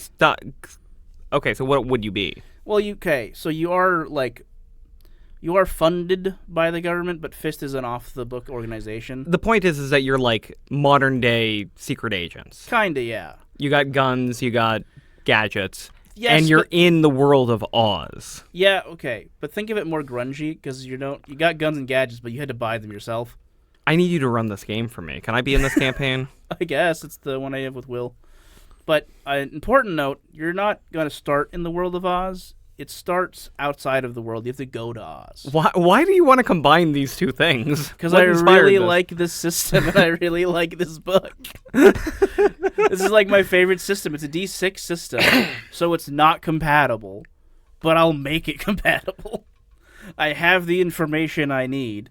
Okay, so what would you be? Well, so you are funded by the government, but Fist is an off-the-book organization. The point is that you're like modern-day secret agents. Kinda, yeah. You got guns, you got gadgets, Yes, and you're in the world of Oz. Yeah, okay, but think of it more grungy, because you got guns and gadgets, but you had to buy them yourself. I need you to run this game for me. Can I be in this campaign? I guess it's the one I have with Will. But an important note, you're not going to start in the world of Oz. It starts outside of the world. You have to go to Oz. Why do you want to combine these two things? Because I really like this system, and I really like this book. This is like my favorite system. It's a D6 system, so it's not compatible, but I'll make it compatible. I have the information I need,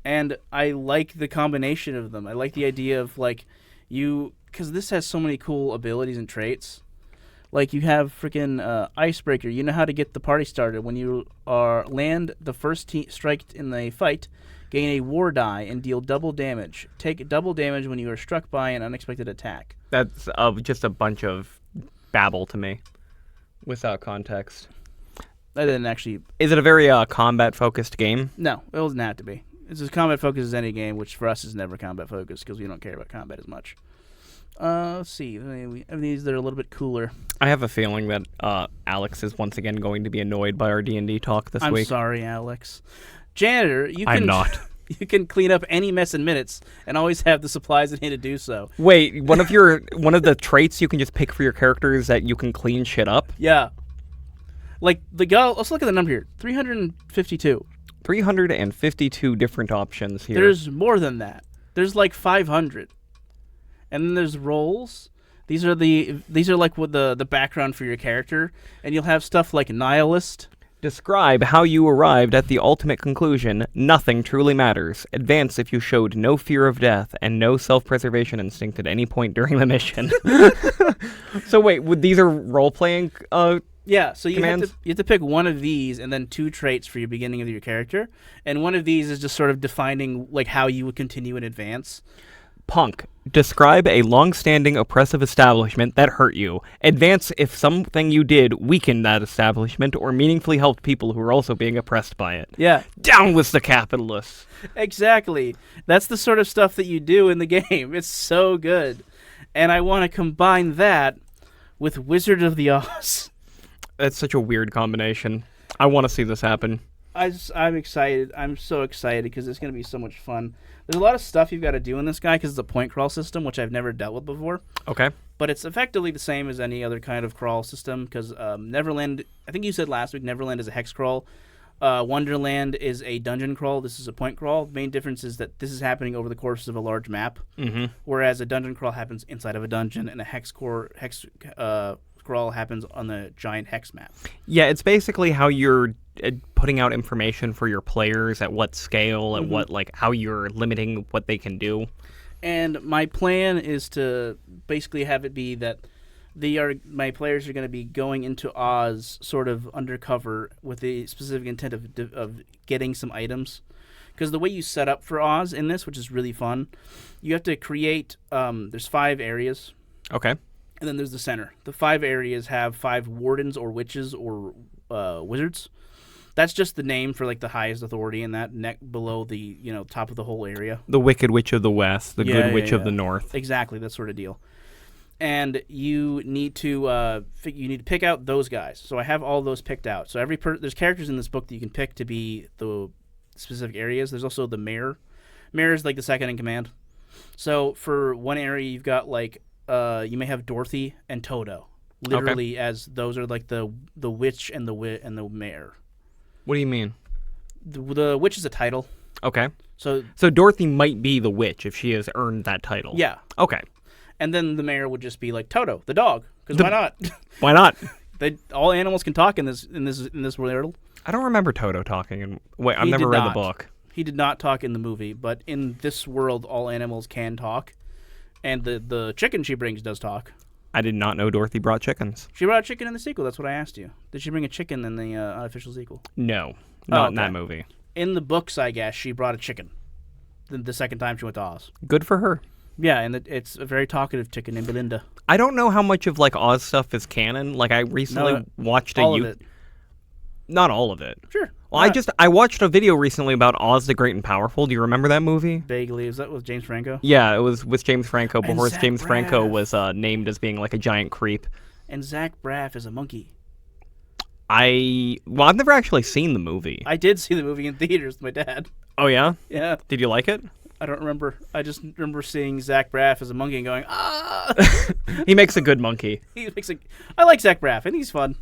and I like the combination of them. I like the idea of, like, because this has so many cool abilities and traits. Like, you have freaking Icebreaker. You know how to get the party started. When you land the first strike in the fight, gain a war die and deal double damage. Take double damage when you are struck by an unexpected attack. That's just a bunch of babble to me, without context. I didn't actually... Is it a very combat-focused game? No, it doesn't have to be. It's as combat-focused as any game, which for us is never combat-focused because we don't care about combat as much. Let's see. We have these that are a little bit cooler. I have a feeling that Alex is once again going to be annoyed by our D&D talk this week. I'm sorry, Alex. Janitor, I'm not. You can clean up any mess in minutes and always have the supplies in hand to do so. Wait, one of the traits you can just pick for your character is that you can clean shit up? Yeah. Like, let's look at the number here. 352. 352 different options here. There's more than that. There's like 500. And then there's roles. These are like what the background for your character, and you'll have stuff like nihilist. Describe how you arrived at the ultimate conclusion. Nothing truly matters. Advance if you showed no fear of death and no self-preservation instinct at any point during the mission. So wait, these are role-playing yeah, so you commands? have to pick one of these and then 2 traits for your beginning of your character, and one of these is just sort of defining like how you would continue and advance. Punk. Describe a long-standing oppressive establishment that hurt you. Advance if something you did weakened that establishment or meaningfully helped people who were also being oppressed by it. Yeah. Down with the capitalists. Exactly. That's the sort of stuff that you do in the game. It's so good. And I want to combine that with Wizard of the Oz. That's such a weird combination. I want to see this happen. I'm excited. I'm so excited because it's going to be so much fun. There's a lot of stuff you've got to do in this guy because it's a point crawl system, which I've never dealt with before. Okay. But it's effectively the same as any other kind of crawl system because Neverland, I think you said last week, Neverland is a hex crawl. Wonderland is a dungeon crawl. This is a point crawl. The main difference is that this is happening over the course of a large map, whereas a dungeon crawl happens inside of a dungeon, and a hex crawl happens on the giant hex map. Yeah, it's basically how you're putting out information for your players at what scale, at what how you're limiting what they can do. And my plan is to basically have it be that my players are going to be going into Oz sort of undercover with the specific intent of getting some items. Because the way you set up for Oz in this, which is really fun, you have to create, there's 5 areas. Okay. And then there's the center. The 5 areas have 5 wardens or witches or wizards. That's just the name for like the highest authority in that neck below the top of the whole area. The Wicked Witch of the West, the Good Witch of the North. Exactly, that sort of deal. And you need to pick out those guys. So I have all those picked out. So there's characters in this book that you can pick to be the specific areas. There's also the mayor. Mayor is like the second in command. So for one area, you've got like you may have Dorothy and Toto, literally, as those are like the witch and the mayor. What do you mean? The witch is a title. Okay. So Dorothy might be the witch if she has earned that title. Yeah. Okay. And then the mayor would just be like Toto, the dog, because why not? Why not? All animals can talk in this world. I don't remember Toto talking. I've never read the book. He did not talk in the movie, but in this world, all animals can talk, and the chicken she brings does talk. I did not know Dorothy brought chickens. She brought a chicken in the sequel. That's what I asked you. Did she bring a chicken in the unofficial sequel? No, not in that movie. In the books, I guess, she brought a chicken. the second time she went to Oz. Good for her. Yeah, and it's a very talkative chicken named Belinda. I don't know how much of like Oz stuff is canon. Like I recently watched all of it. Not all of it. Sure. Well, I watched a video recently about Oz the Great and Powerful. Do you remember that movie? Vaguely. Is that with James Franco? Yeah, it was with James Franco before Zach James Franco Braff. was named as being like a giant creep. And Zach Braff is a monkey. I've never actually seen the movie. I did see the movie in theaters with my dad. Oh yeah? Yeah. Did you like it? I don't remember. I just remember seeing Zach Braff as a monkey and going, ah! He makes a good monkey. I like Zach Braff. I think he's fun.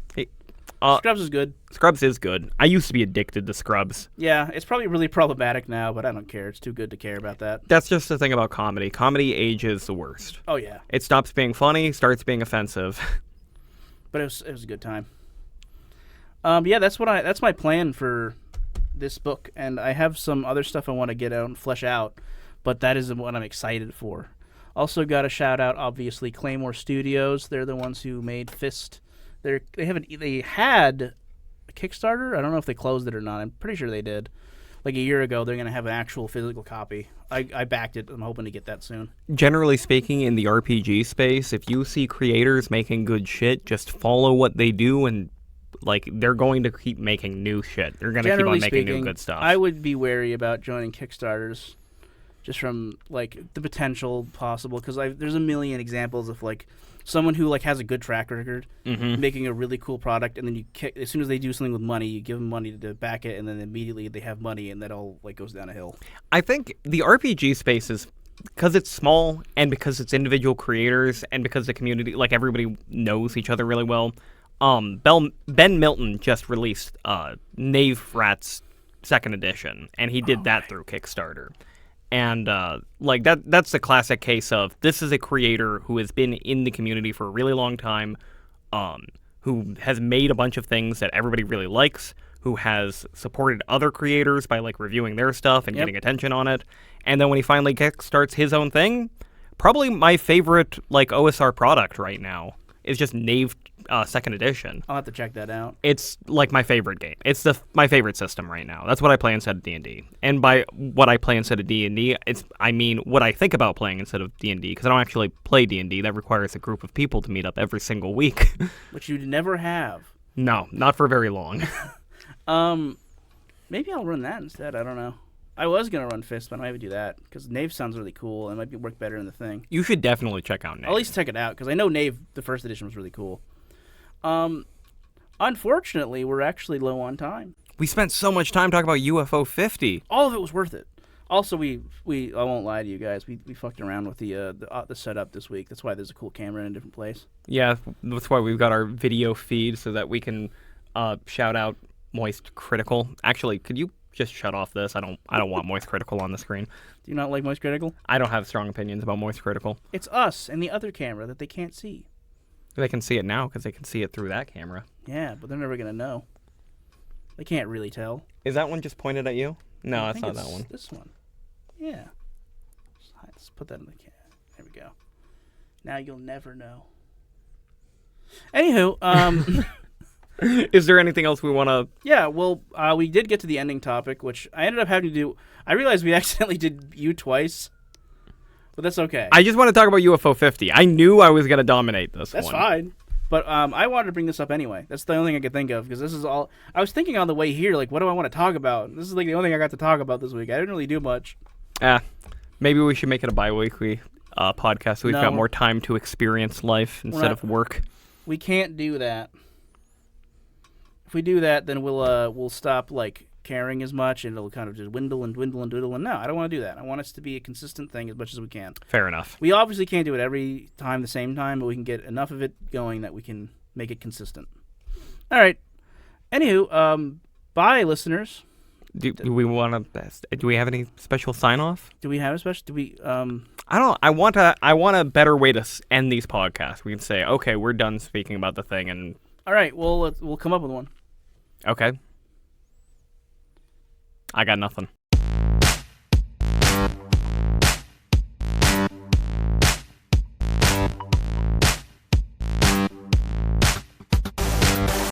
Uh, Scrubs is good. Scrubs is good. I used to be addicted to Scrubs. Yeah, it's probably really problematic now, but I don't care. It's too good to care about that. That's just the thing about comedy. Comedy ages the worst. Oh, yeah. It stops being funny, starts being offensive. But it was a good time. Yeah, that's my plan for this book, and I have some other stuff I want to get out and flesh out, but that is what I'm excited for. Also got to shout out, obviously, Claymore Studios. They're the ones who made Fist. They had a Kickstarter. I don't know if they closed it or not. I'm pretty sure they did. Like a year ago, they're going to have an actual physical copy. I backed it. I'm hoping to get that soon. Generally speaking, in the RPG space, if you see creators making good shit, just follow what they do, and like they're going to keep making new shit. They're going to keep on making new good stuff. I would be wary about joining Kickstarters, just from like the potential possible, because there's a million examples of like someone who like has a good track record making a really cool product, and then as soon as they do something with money, you give them money to back it, and then immediately they have money, and that all like goes down a hill. I think the RPG space is, because it's small and because it's individual creators and because the community, like everybody knows each other really well. Ben Milton just released Knave Rats 2nd edition, and he did that through Kickstarter. And like that's the classic case of this is a creator who has been in the community for a really long time, who has made a bunch of things that everybody really likes, who has supported other creators by like reviewing their stuff and getting attention on it. And then when he finally kickstarts his own thing, probably my favorite like OSR product right now is just Knave 2nd edition. I'll have to check that out. It's like my favorite game. It's my favorite system right now. That's what I play instead of D&D. And by what I play instead of D&D, I mean what I think about playing instead of D&D, because I don't actually play D&D. That requires a group of people to meet up every single week. Which you'd never have. No, not for very long. Maybe I'll run that instead. I don't know. I was going to run Fist, but I might have to do that, because Knave sounds really cool, and it might work better in the thing. You should definitely check out Knave. I'll at least check it out, because I know Knave, the 1st edition, was really cool. Unfortunately, we're actually low on time. We spent so much time talking about UFO50. All of it was worth it. Also, I won't lie to you guys, we fucked around with the setup this week. That's why there's a cool camera in a different place. Yeah, that's why we've got our video feed so that we can shout out Moist Critical. Actually, could you just shut off this? I don't want Moist Critical on the screen. Do you not like Moist Critical? I don't have strong opinions about Moist Critical. It's us and the other camera that they can't see. They can see it now because they can see it through that camera. Yeah, but they're never going to know. They can't really tell. Is that one just pointed at you? No, that's not that one. This one. Yeah. Let's put that in the camera. There we go. Now you'll never know. Anywho, is there anything else we want to... Yeah, well, we did get to the ending topic, which I ended up having to do... I realized we accidentally did you twice, but that's okay. I just want to talk about UFO50. I knew I was going to dominate this That's one. fine. But I wanted to bring this up anyway. That's the only thing I could think of, because this is all... I was thinking on the way here, like, what do I want to talk about? This is like the only thing I got to talk about this week. I didn't really do much. Maybe we should make it a bi-weekly podcast so we've got more time to experience life instead of work. We can't do that. If we do that, then we'll stop like caring as much, and it'll kind of just dwindle and dwindle and dwindle. And no, I don't want to do that. I want us to be a consistent thing as much as we can. Fair enough. We obviously can't do it every time the same time, but we can get enough of it going that we can make it consistent. All right. Anywho, bye, listeners. Do we want to? Do we have any special sign off? Do we have a special? Do we? I don't. I want a better way to end these podcasts. We can say, okay, we're done speaking about the thing, and all right. Well, we'll come up with one. Okay. I got nothing.